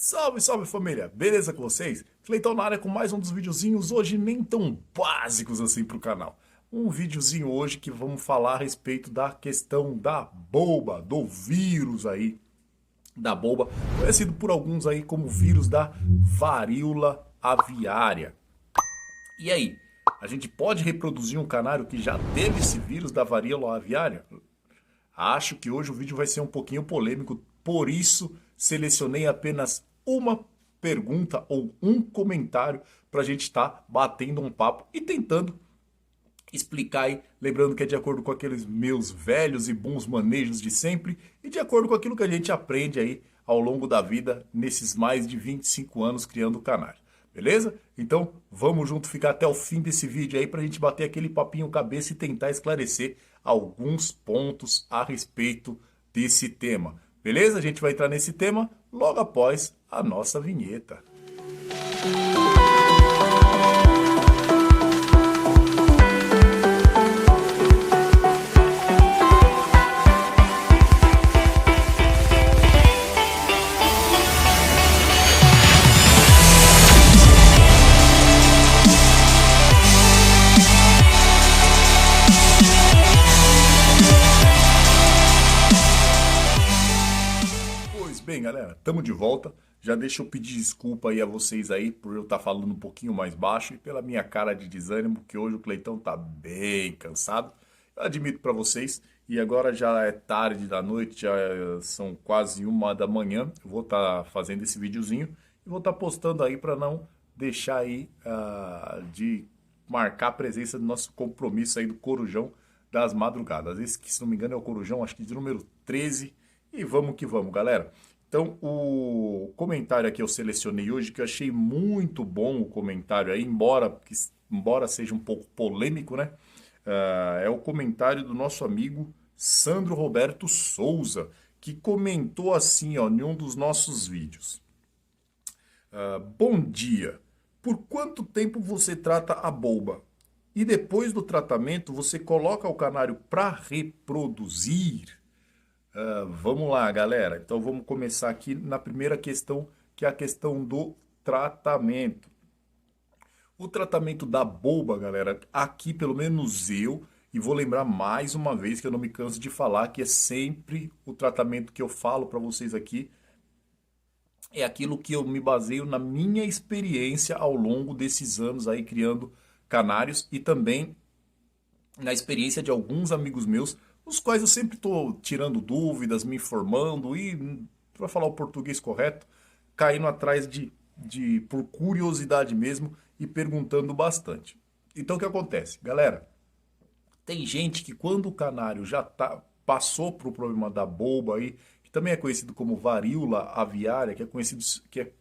Salve, salve família! Beleza com vocês? Cleitão na área com mais um dos videozinhos, hoje nem tão básicos assim pro canal. Um videozinho hoje que vamos falar a respeito da questão da boba, do vírus aí, da boba, conhecido por alguns aí como vírus da varíola aviária. E aí, a gente pode reproduzir um canário que já teve esse vírus da varíola aviária? Acho que hoje o vídeo vai ser um pouquinho polêmico, por isso selecionei apenas uma pergunta ou um comentário para a gente estar batendo um papo e tentando explicar aí, lembrando que é de acordo com aqueles meus velhos e bons manejos de sempre e de acordo com aquilo que a gente aprende aí ao longo da vida nesses mais de 25 anos criando o canal. Beleza? Então vamos junto ficar até o fim desse vídeo aí para a gente bater aquele papinho cabeça e tentar esclarecer alguns pontos a respeito desse tema. Beleza? A gente vai entrar nesse tema logo após a nossa vinheta. Bem, galera, estamos de volta. Já deixa eu pedir desculpa aí a vocês aí por eu estar falando um pouquinho mais baixo e pela minha cara de desânimo, que hoje o Cleitão tá bem cansado. Eu admito para vocês. E agora já é tarde da noite, já são quase 1 da manhã. Eu vou estar fazendo esse videozinho e vou estar postando aí para não deixar aí de marcar a presença do nosso compromisso aí do Corujão das Madrugadas. Esse que, se não me engano, é o Corujão, acho que de número 13. E vamos que vamos, galera. Então, o comentário aqui eu selecionei hoje, que eu achei muito bom o comentário aí, embora seja um pouco polêmico, né? É o comentário do nosso amigo Sandro Roberto Souza, que comentou assim, ó, em um dos nossos vídeos. Bom dia, por quanto tempo você trata a boba? E depois do tratamento você coloca o canário para reproduzir? Vamos lá, galera. Então vamos começar aqui na primeira questão, que é a questão do tratamento. O tratamento da boba, galera, aqui pelo menos eu, e vou lembrar mais uma vez que eu não me canso de falar, que é sempre o tratamento que eu falo para vocês aqui, é aquilo que eu me baseio na minha experiência ao longo desses anos aí criando canários e também na experiência de alguns amigos meus, os quais eu sempre estou tirando dúvidas, me informando e, para falar o português correto, caindo atrás por curiosidade mesmo e perguntando bastante. Então o que acontece? Galera, tem gente que quando o canário já passou para o problema da boba aí, que também é conhecido como varíola aviária, que é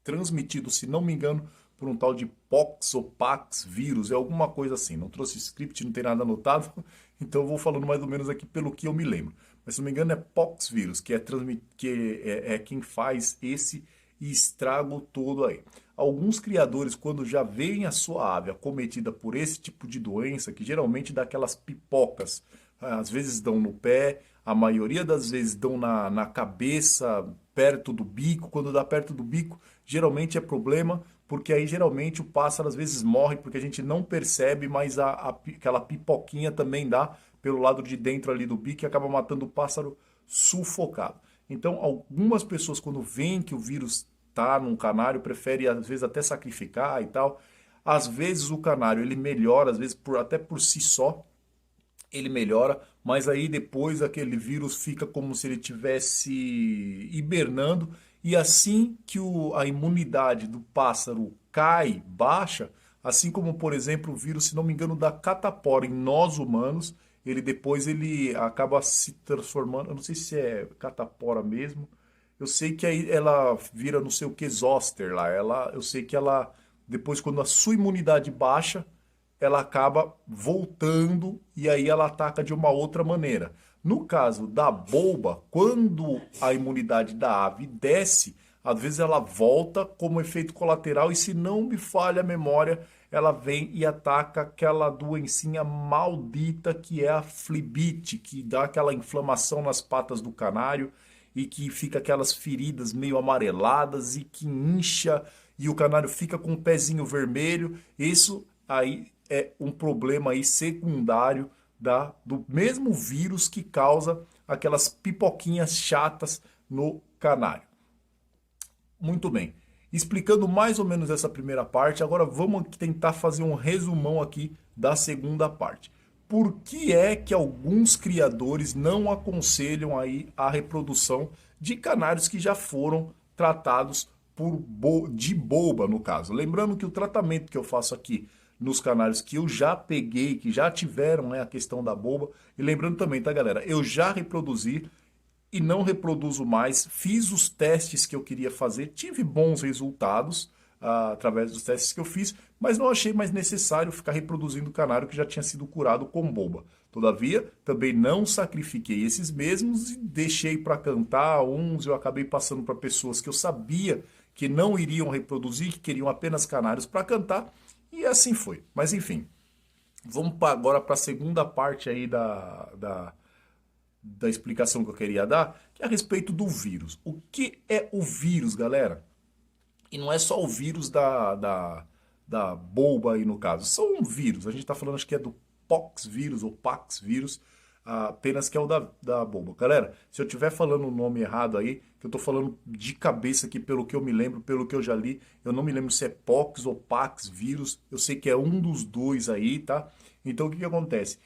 transmitido, se não me engano, por um tal de Pox ou Pax vírus, é alguma coisa assim. Não trouxe script, não tem nada anotado, então eu vou falando mais ou menos aqui pelo que eu me lembro. Mas se não me engano é Pox vírus, que é quem faz esse estrago todo aí. Alguns criadores, quando já veem a sua ave acometida por esse tipo de doença, que geralmente dá aquelas pipocas, às vezes dão no pé, a maioria das vezes dão na cabeça, perto do bico. Quando dá perto do bico, geralmente é problema, porque aí geralmente o pássaro às vezes morre porque a gente não percebe, mas aquela pipoquinha também dá pelo lado de dentro ali do bico e acaba matando o pássaro sufocado. Então algumas pessoas, quando veem que o vírus está num canário, preferem às vezes até sacrificar e tal. Às vezes o canário ele melhora, às vezes até por si só ele melhora, mas aí depois aquele vírus fica como se ele estivesse hibernando. E assim que a imunidade do pássaro cai, baixa, assim como, por exemplo, o vírus, se não me engano, da catapora em nós humanos, ele acaba se transformando, eu não sei se é catapora mesmo, eu sei que aí ela vira não sei o que, zoster lá, eu sei que ela, depois quando a sua imunidade baixa, ela acaba voltando e aí ela ataca de uma outra maneira. No caso da boba, quando a imunidade da ave desce, às vezes ela volta como efeito colateral e se não me falha a memória, ela vem e ataca aquela doencinha maldita que é a flebite, que dá aquela inflamação nas patas do canário e que fica aquelas feridas meio amareladas e que incha e o canário fica com o pezinho vermelho. Isso aí é um problema aí secundário do mesmo vírus que causa aquelas pipoquinhas chatas no canário. Muito bem. Explicando mais ou menos essa primeira parte, agora vamos tentar fazer um resumão aqui da segunda parte. Por que é que alguns criadores não aconselham aí a reprodução de canários que já foram tratados de boba, no caso? Lembrando que o tratamento que eu faço aqui nos canários que eu já peguei, que já tiveram, né, a questão da boba, e lembrando também, tá, galera, eu já reproduzi e não reproduzo mais, fiz os testes que eu queria fazer, tive bons resultados através dos testes que eu fiz, mas não achei mais necessário ficar reproduzindo o canário que já tinha sido curado com boba. Todavia, também não sacrifiquei esses mesmos e deixei para cantar uns, eu acabei passando para pessoas que eu sabia que não iriam reproduzir, que queriam apenas canários para cantar, e assim foi. Mas enfim, vamos agora para a segunda parte aí da explicação que eu queria dar, que é a respeito do vírus. O que é o vírus, galera? E não é só o vírus da boba aí no caso, são vírus. A gente está falando, acho que é do pox vírus ou pax vírus, apenas que é o da boba. Galera, se eu estiver falando o nome errado aí, que eu estou falando de cabeça aqui pelo que eu me lembro, pelo que eu já li, eu não me lembro se é pox ou pax vírus, eu sei que é um dos dois aí, tá? Então o que acontece?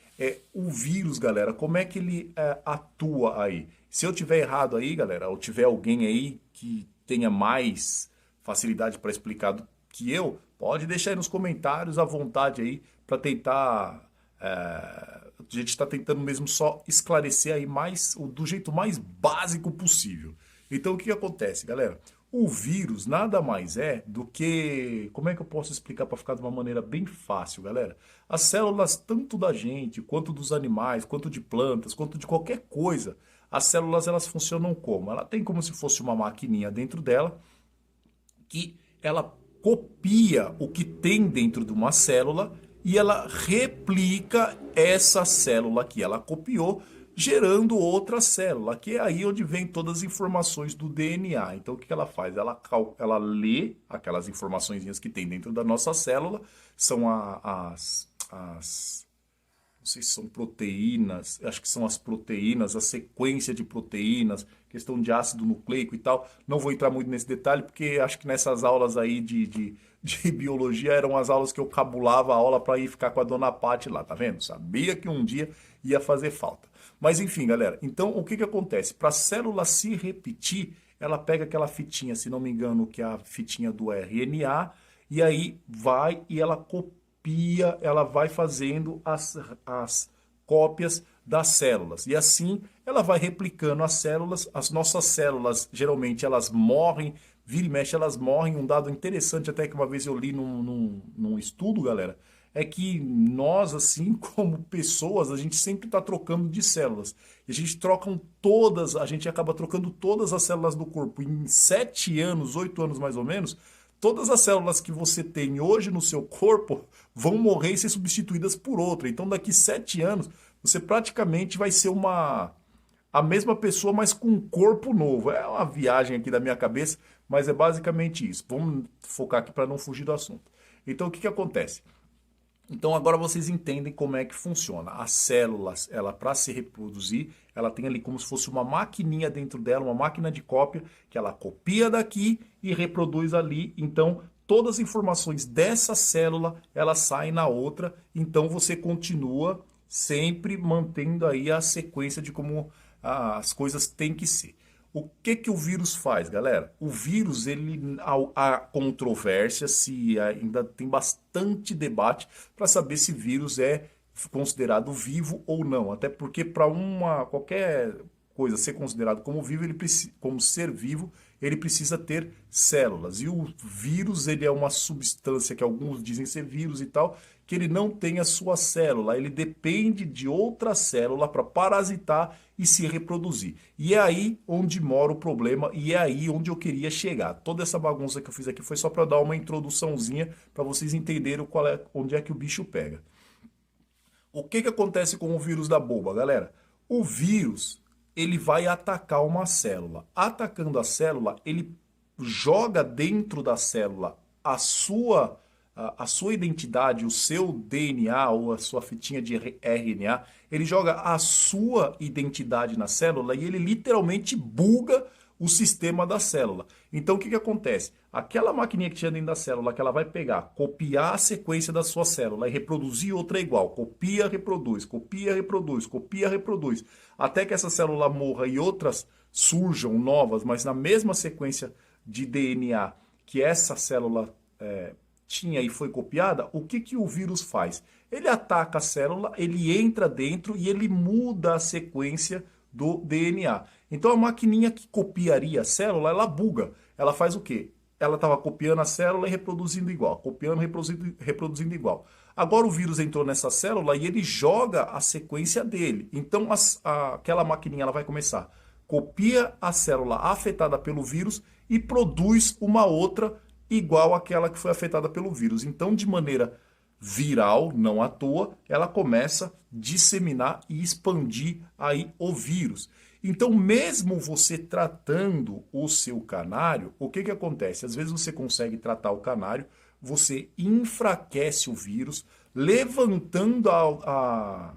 O vírus, galera, como é que ele atua aí? Se eu tiver errado aí, galera, ou tiver alguém aí que tenha mais facilidade para explicar do que eu, pode deixar aí nos comentários à vontade aí para tentar. A gente está tentando mesmo só esclarecer aí do jeito mais básico possível. Então o que acontece, galera? O vírus nada mais é do que... Como é que eu posso explicar para ficar de uma maneira bem fácil, galera? As células, tanto da gente, quanto dos animais, quanto de plantas, quanto de qualquer coisa, as células elas funcionam como? Ela tem como se fosse uma maquininha dentro dela, que ela copia o que tem dentro de uma célula e ela replica essa célula que ela copiou, gerando outra célula, que é aí onde vem todas as informações do DNA. Então o que ela faz? Ela lê aquelas informações que tem dentro da nossa célula, são não sei se são proteínas, acho que são as proteínas, a sequência de proteínas, questão de ácido nucleico e tal. Não vou entrar muito nesse detalhe, porque acho que nessas aulas aí de biologia eram as aulas que eu cabulava a aula para ir ficar com a dona Paty lá, tá vendo? Sabia que um dia ia fazer falta. Mas enfim, galera, então o que acontece? Para a célula se repetir, ela pega aquela fitinha, se não me engano, que é a fitinha do RNA, e aí vai e ela copia, ela vai fazendo as cópias das células. E assim ela vai replicando as células. As nossas células, geralmente, elas morrem, vira e mexe, elas morrem. Um dado interessante até que uma vez eu li num estudo, galera, é que nós, assim como pessoas, a gente sempre está trocando de células. E a gente acaba trocando todas as células do corpo. Em 7 anos, 8 anos mais ou menos, todas as células que você tem hoje no seu corpo vão morrer e ser substituídas por outra. Então daqui 7 anos, você praticamente vai ser a mesma pessoa, mas com um corpo novo. É uma viagem aqui da minha cabeça, mas é basicamente isso. Vamos focar aqui para não fugir do assunto. Então o que acontece? Então agora vocês entendem como é que funciona. As células, ela para se reproduzir, ela tem ali como se fosse uma maquininha dentro dela, uma máquina de cópia, que ela copia daqui e reproduz ali. Então todas as informações dessa célula, elas saem na outra. Então você continua sempre mantendo aí a sequência de como as coisas têm que ser. O que o vírus faz, galera? O vírus, há controvérsia, se ainda tem bastante debate para saber se vírus é considerado vivo ou não. Até porque para qualquer coisa ser considerado como vivo, como ser vivo, ele precisa ter células. E o vírus, ele é uma substância que alguns dizem ser vírus e tal, que ele não tem a sua célula, ele depende de outra célula para parasitar e se reproduzir. E é aí onde mora o problema e é aí onde eu queria chegar. Toda essa bagunça que eu fiz aqui foi só para dar uma introduçãozinha para vocês entenderem onde é que o bicho pega. O que acontece com o vírus da boba, galera? O vírus, ele vai atacar uma célula. Atacando a célula, ele joga dentro da célula a sua identidade, o seu DNA ou a sua fitinha de RNA, ele joga a sua identidade na célula e ele literalmente buga o sistema da célula. Então o que acontece? Aquela maquininha que tinha dentro da célula, que ela vai pegar, copiar a sequência da sua célula e reproduzir outra igual, copia, reproduz, copia, reproduz, copia, reproduz, até que essa célula morra e outras surjam novas, mas na mesma sequência de DNA que essa célula tinha e foi copiada, o que o vírus faz? Ele ataca a célula, ele entra dentro e ele muda a sequência do DNA. Então a maquininha que copiaria a célula, ela buga. Ela faz o quê? Ela estava copiando a célula e reproduzindo igual, copiando, reproduzindo igual. Agora o vírus entrou nessa célula e ele joga a sequência dele. Então aquela maquininha ela vai começar, copia a célula afetada pelo vírus e produz uma outra igual àquela que foi afetada pelo vírus. Então, de maneira viral, não à toa, ela começa a disseminar e expandir aí o vírus. Então, mesmo você tratando o seu canário, o que acontece? Às vezes você consegue tratar o canário, você enfraquece o vírus, levantando a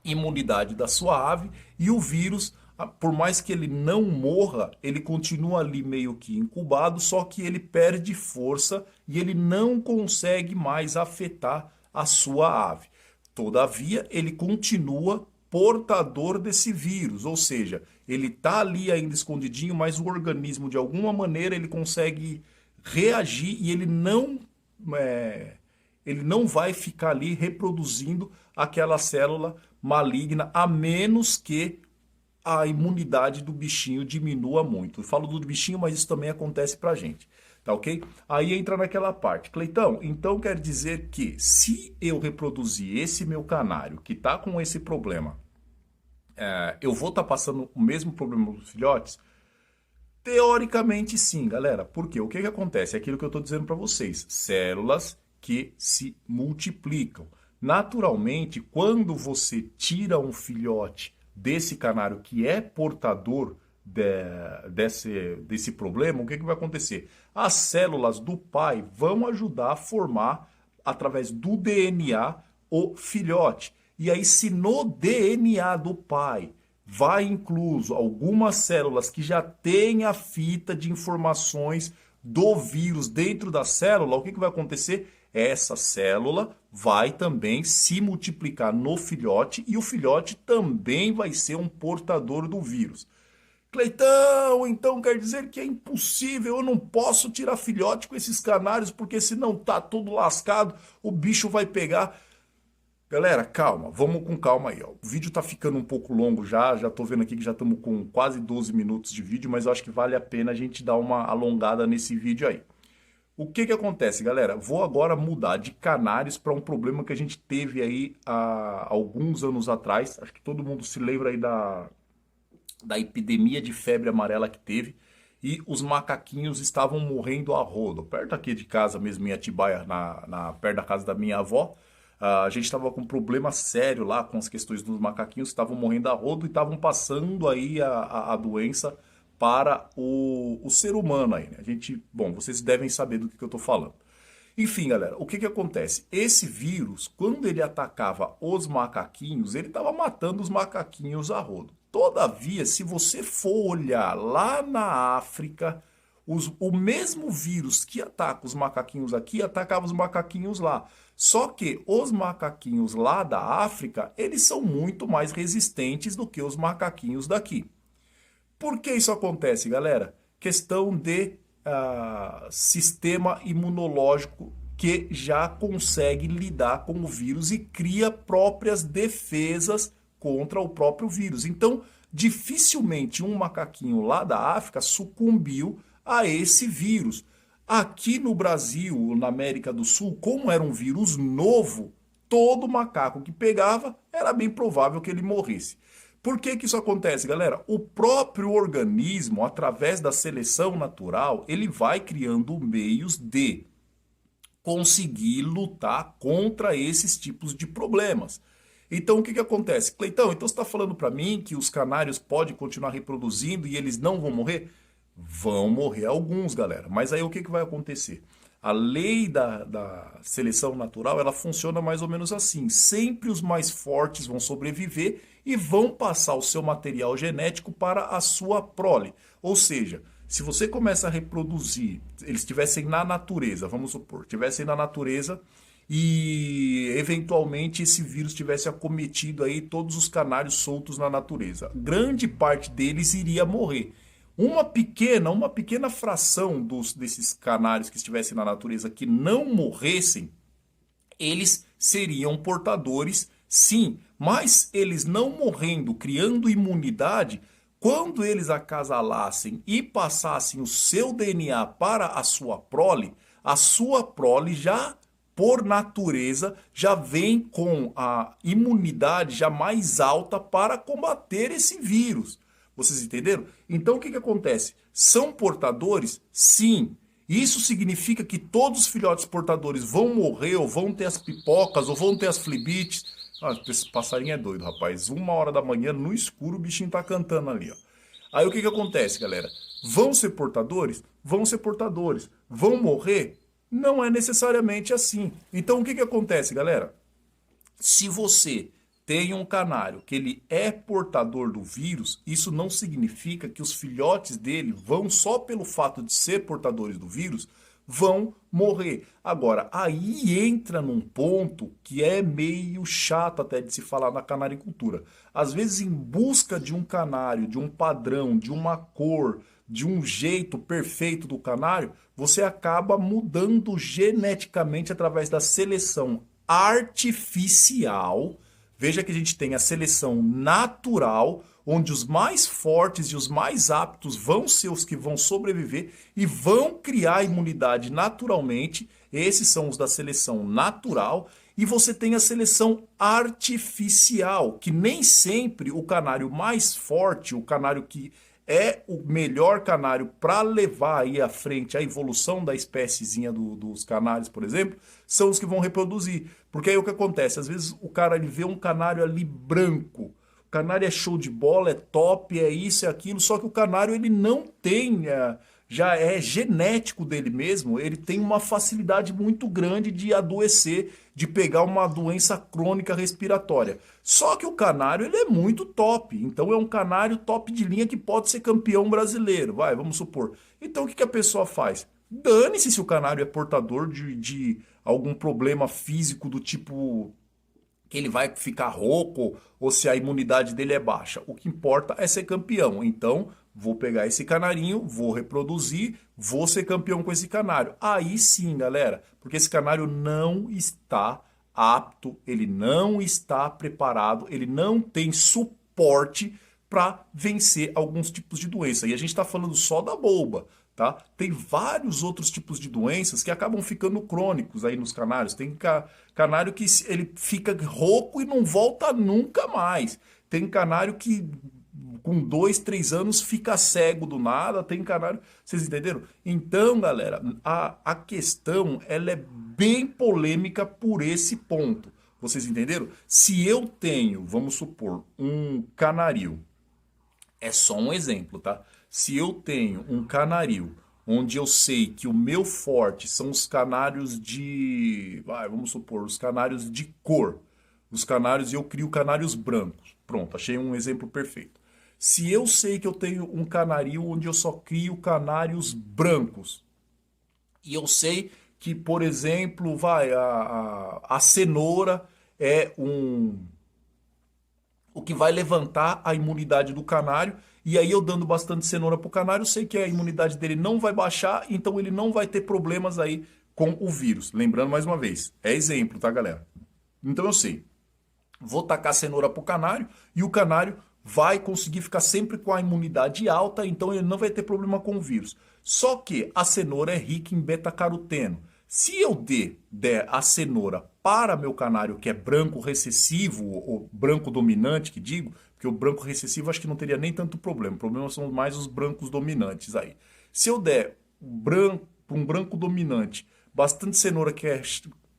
imunidade da sua ave e o vírus, por mais que ele não morra, ele continua ali meio que incubado, só que ele perde força e ele não consegue mais afetar a sua ave. Todavia, ele continua portador desse vírus, ou seja, ele está ali ainda escondidinho, mas o organismo, de alguma maneira, ele consegue reagir e ele não vai ficar ali reproduzindo aquela célula maligna, a menos que a imunidade do bichinho diminua muito. Eu falo do bichinho, mas isso também acontece pra gente, tá ok? Aí entra naquela parte. Cleitão, então quer dizer que se eu reproduzir esse meu canário que tá com esse problema, eu vou estar passando o mesmo problema dos filhotes? Teoricamente sim, galera. Por quê? O que acontece? É aquilo que eu estou dizendo para vocês. Células que se multiplicam. Naturalmente, quando você tira um filhote desse canário que é portador desse problema, o que vai acontecer? As células do pai vão ajudar a formar, através do DNA, o filhote. E aí, se no DNA do pai vai incluso algumas células que já têm a fita de informações do vírus dentro da célula, o que vai acontecer? Essa célula vai também se multiplicar no filhote e o filhote também vai ser um portador do vírus. Cleitão, então quer dizer que é impossível, eu não posso tirar filhote com esses canários porque senão tá tudo lascado, o bicho vai pegar. Galera, calma, vamos com calma aí. Ó. O vídeo tá ficando um pouco longo já tô vendo aqui que já estamos com quase 12 minutos de vídeo, mas eu acho que vale a pena a gente dar uma alongada nesse vídeo aí. O que acontece, galera? Vou agora mudar de canários para um problema que a gente teve aí há alguns anos atrás. Acho que todo mundo se lembra aí da epidemia de febre amarela que teve. E os macaquinhos estavam morrendo a rodo. Perto aqui de casa mesmo, em Atibaia, perto da casa da minha avó. A gente estava com um problema sério lá com as questões dos macaquinhos que estavam morrendo a rodo e estavam passando aí a doença para o ser humano aí, né? Bom, vocês devem saber do que eu estou falando. Enfim, galera, o que acontece? Esse vírus, quando ele atacava os macaquinhos, ele estava matando os macaquinhos a rodo. Todavia, se você for olhar lá na África, o mesmo vírus que ataca os macaquinhos aqui, atacava os macaquinhos lá. Só que os macaquinhos lá da África, eles são muito mais resistentes do que os macaquinhos daqui. Por que isso acontece, galera? Questão de sistema imunológico que já consegue lidar com o vírus e cria próprias defesas contra o próprio vírus. Então, dificilmente um macaquinho lá da África sucumbiu a esse vírus. Aqui no Brasil, na América do Sul, como era um vírus novo, todo macaco que pegava era bem provável que ele morresse. Por que isso acontece, galera? O próprio organismo, através da seleção natural, ele vai criando meios de conseguir lutar contra esses tipos de problemas. Então o que que acontece? Cleitão, então você está falando para mim que os canários podem continuar reproduzindo e eles não vão morrer? Vão morrer alguns, galera. Mas aí o que que vai acontecer? A lei da seleção natural, ela funciona mais ou menos assim. Sempre os mais fortes vão sobreviver e vão passar o seu material genético para a sua prole. Ou seja, se você começa a reproduzir, eles estivessem na natureza, vamos supor, estivessem na natureza e eventualmente esse vírus tivesse acometido aí todos os canários soltos na natureza. Grande parte deles iria morrer. Uma pequena fração desses canários que estivessem na natureza que não morressem, eles seriam portadores, sim, mas eles não morrendo, criando imunidade, quando eles acasalassem e passassem o seu DNA para a sua prole já, por natureza, já vem com a imunidade já mais alta para combater esse vírus. Vocês entenderam? Então o que que acontece? São portadores? Sim. Isso significa que todos os filhotes portadores vão morrer, ou vão ter as pipocas, ou vão ter as flibites. Ah, esse passarinho é doido, rapaz. 1 hora da manhã, no escuro, o bichinho tá cantando ali, ó. Aí o que que acontece, galera? Vão ser portadores? Vão ser portadores. Vão morrer? Não é necessariamente assim. Então o que que acontece, galera? Se você tem um canário que ele é portador do vírus, isso não significa que os filhotes dele vão, só pelo fato de ser portadores do vírus, vão morrer. Agora, aí entra num ponto que é meio chato até de se falar na canaricultura. Às vezes, em busca de um canário, de um padrão, de uma cor, de um jeito perfeito do canário, você acaba mudando geneticamente através da seleção artificial. Veja que a gente tem a seleção natural, onde os mais fortes e os mais aptos vão ser os que vão sobreviver e vão criar imunidade naturalmente. Esses são os da seleção natural. E você tem a seleção artificial, que nem sempre o canário mais forte, o canário que é o melhor canário para levar aí à frente a evolução da espéciezinha dos canários, por exemplo, são os que vão reproduzir. Porque aí o que acontece? Às vezes o cara ele vê um canário ali branco, o canário é show de bola, é top, é isso, é aquilo, só que o canário ele não tem, já é genético dele mesmo, ele tem uma facilidade muito grande de adoecer, de pegar uma doença crônica respiratória. Só que o canário ele é muito top, então é um canário top de linha que pode ser campeão brasileiro, vamos supor. Então o que que a pessoa faz? Dane-se se o canário é portador de algum problema físico do tipo que ele vai ficar rouco ou se a imunidade dele é baixa. O que importa é ser campeão. Então, vou pegar esse canarinho, vou reproduzir, vou ser campeão com esse canário. Aí sim, galera, porque esse canário não está apto, ele não está preparado, ele não tem suporte para vencer alguns tipos de doença. E a gente está falando só da bolba. Tá? Tem vários outros tipos de doenças que acabam ficando crônicos aí nos canários. Tem canário que ele fica rouco e não volta nunca mais. Tem canário que com 2, 3 anos fica cego do nada. Tem canário... Vocês entenderam? Então, galera, a questão ela é bem polêmica por esse ponto. Vocês entenderam? Se eu tenho, vamos supor, um canario, é só um exemplo, tá? Se eu tenho um canário onde eu sei que o meu forte são os canários vamos supor, os canários de cor, os canários e eu crio canários brancos. Pronto, achei um exemplo perfeito. Se eu sei que eu tenho um canario onde eu só crio canários brancos, e eu sei que, por exemplo, a cenoura é o que vai levantar a imunidade do canário. E aí eu dando bastante cenoura pro canário, eu sei que a imunidade dele não vai baixar, então ele não vai ter problemas aí com o vírus. Lembrando mais uma vez, é exemplo, tá, galera? Então eu sei, vou tacar cenoura pro canário e o canário vai conseguir ficar sempre com a imunidade alta, então ele não vai ter problema com o vírus. Só que a cenoura é rica em beta-caroteno. Se eu der a cenoura para meu canário que é branco recessivo, ou branco dominante, que digo, porque o branco recessivo acho que não teria nem tanto problema. O problema são mais os brancos dominantes aí. Se eu der um branco dominante, bastante cenoura que é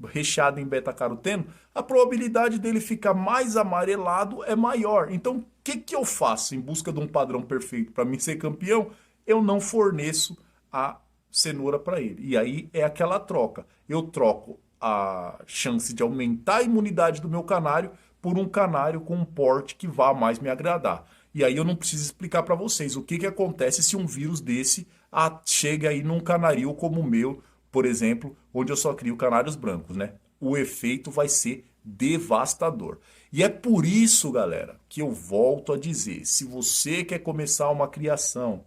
recheado em beta-caroteno, a probabilidade dele ficar mais amarelado é maior. Então, o que eu faço em busca de um padrão perfeito para mim ser campeão? Eu não forneço a cenoura para ele. E aí é aquela troca. Eu troco a chance de aumentar a imunidade do meu canário por um canário com um porte que vá mais me agradar. E aí eu não preciso explicar para vocês o que acontece se um vírus desse chega aí num canarinho como o meu, por exemplo, onde eu só crio canários brancos, né? O efeito vai ser devastador. E é por isso, galera, que eu volto a dizer, se você quer começar uma criação,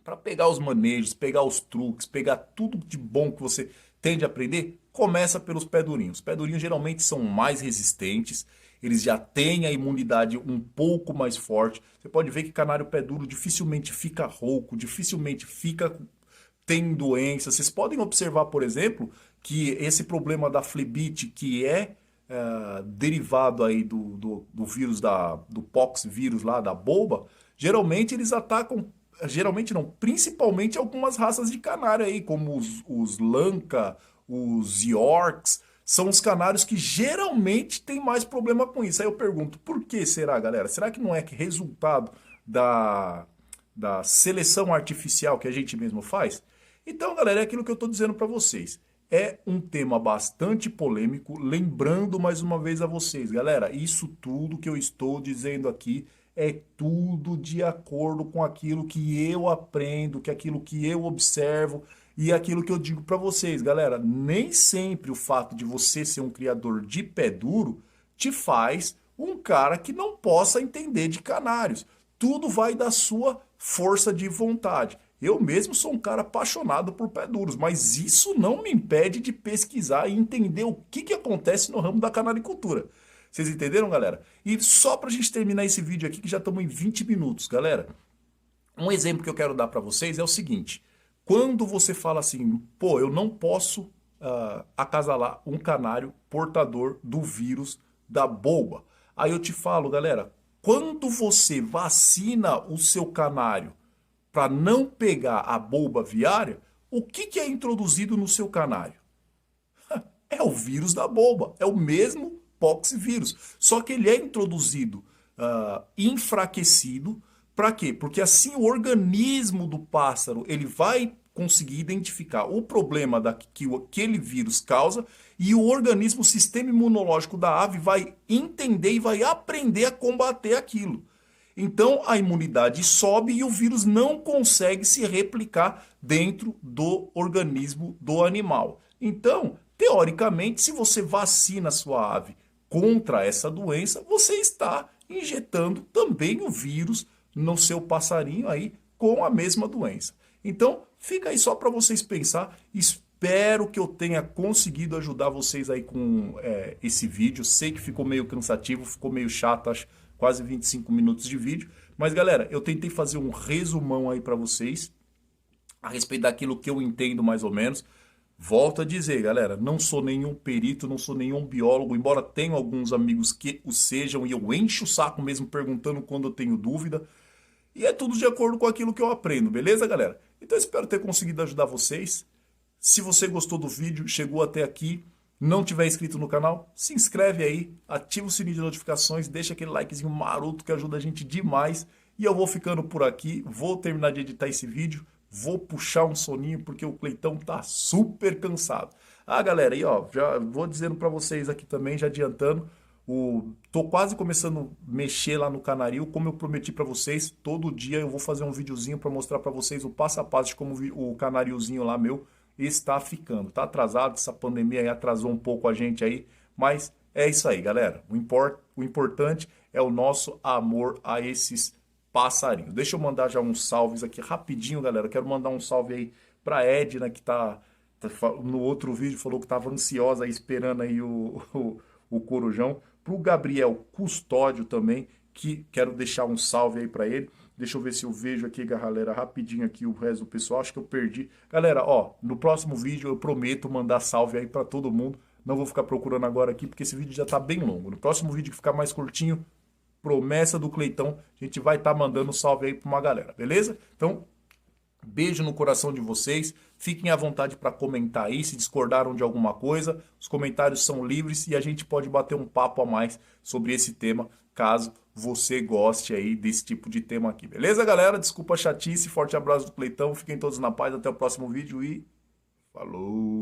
para pegar os manejos, pegar os truques, pegar tudo de bom que você tem de aprender, começa pelos pé durinhos. Os pé durinhos geralmente são mais resistentes, eles já têm a imunidade um pouco mais forte. Você pode ver que canário pé duro dificilmente fica rouco, dificilmente tem doença. Vocês podem observar, por exemplo, que esse problema da flebite, que é derivado aí do vírus do pox vírus lá, da boba, geralmente eles atacam, geralmente não, principalmente algumas raças de canário aí, como os Lanka, os Yorks, são os canários que geralmente tem mais problema com isso. Aí eu pergunto, por que será, galera? Será que não é que resultado da seleção artificial que a gente mesmo faz? Então, galera, é aquilo que eu estou dizendo para vocês. É um tema bastante polêmico, lembrando mais uma vez a vocês, galera, isso tudo que eu estou dizendo aqui é tudo de acordo com aquilo que eu aprendo, que aquilo que eu observo e aquilo que eu digo para vocês, galera. Nem sempre o fato de você ser um criador de pé duro te faz um cara que não possa entender de canários. Tudo vai da sua força de vontade. Eu mesmo sou um cara apaixonado por pé duros, mas isso não me impede de pesquisar e entender o que acontece no ramo da canaricultura. Vocês entenderam, galera? E só para a gente terminar esse vídeo aqui, que já estamos em 20 minutos, galera. Um exemplo que eu quero dar para vocês é o seguinte. Quando você fala assim, pô, eu não posso acasalar um canário portador do vírus da boba. Aí eu te falo, galera, quando você vacina o seu canário para não pegar a boba aviária, o que é introduzido no seu canário? É o vírus da boba, é o mesmo poxvírus, só que ele é introduzido enfraquecido. Para quê? Porque assim o organismo do pássaro ele vai conseguir identificar o problema que aquele vírus causa e o organismo, o sistema imunológico da ave vai entender e vai aprender a combater aquilo. Então a imunidade sobe e o vírus não consegue se replicar dentro do organismo do animal. Então, teoricamente, se você vacina a sua ave contra essa doença, você está injetando também o vírus no seu passarinho aí com a mesma doença. Então, fica aí só para vocês pensar. Espero que eu tenha conseguido ajudar vocês aí com esse vídeo. Sei que ficou meio cansativo, ficou meio chato, acho quase 25 minutos de vídeo. Mas, galera, eu tentei fazer um resumão aí para vocês a respeito daquilo que eu entendo mais ou menos. Volto a dizer, galera, não sou nenhum perito, não sou nenhum biólogo, embora tenha alguns amigos que o sejam e eu encho o saco mesmo perguntando quando eu tenho dúvida. E é tudo de acordo com aquilo que eu aprendo, beleza, galera? Então espero ter conseguido ajudar vocês. Se você gostou do vídeo, chegou até aqui, não tiver inscrito no canal, se inscreve aí, ativa o sininho de notificações, deixa aquele likezinho maroto que ajuda a gente demais. E eu vou ficando por aqui, vou terminar de editar esse vídeo, vou puxar um soninho porque o Cleitão tá super cansado. Ah, galera, aí ó, já vou dizendo para vocês aqui também, já adiantando, tô quase começando a mexer lá no canaril, como eu prometi para vocês, todo dia eu vou fazer um videozinho para mostrar para vocês o passo a passo de como o canarilzinho lá meu está ficando. Tá atrasado, essa pandemia aí atrasou um pouco a gente aí, mas é isso aí, galera. O importante é o nosso amor a esses passarinhos. Deixa eu mandar já uns salves aqui rapidinho, galera. Quero mandar um salve aí pra Edna, que tá no outro vídeo falou que tava ansiosa aí, esperando aí o corujão. Pro Gabriel Custódio também, que quero deixar um salve aí para ele. Deixa eu ver se eu vejo aqui, galera, rapidinho aqui o resto do pessoal. Acho que eu perdi. Galera, ó, no próximo vídeo eu prometo mandar salve aí para todo mundo. Não vou ficar procurando agora aqui, porque esse vídeo já tá bem longo. No próximo vídeo que ficar mais curtinho, promessa do Cleitão, a gente vai estar mandando salve aí para uma galera, beleza? Então, beijo no coração de vocês. Fiquem à vontade para comentar aí, se discordaram de alguma coisa, os comentários são livres e a gente pode bater um papo a mais sobre esse tema, caso você goste aí desse tipo de tema aqui. Beleza, galera? Desculpa a chatice, forte abraço do Cleitão, fiquem todos na paz, até o próximo vídeo e falou!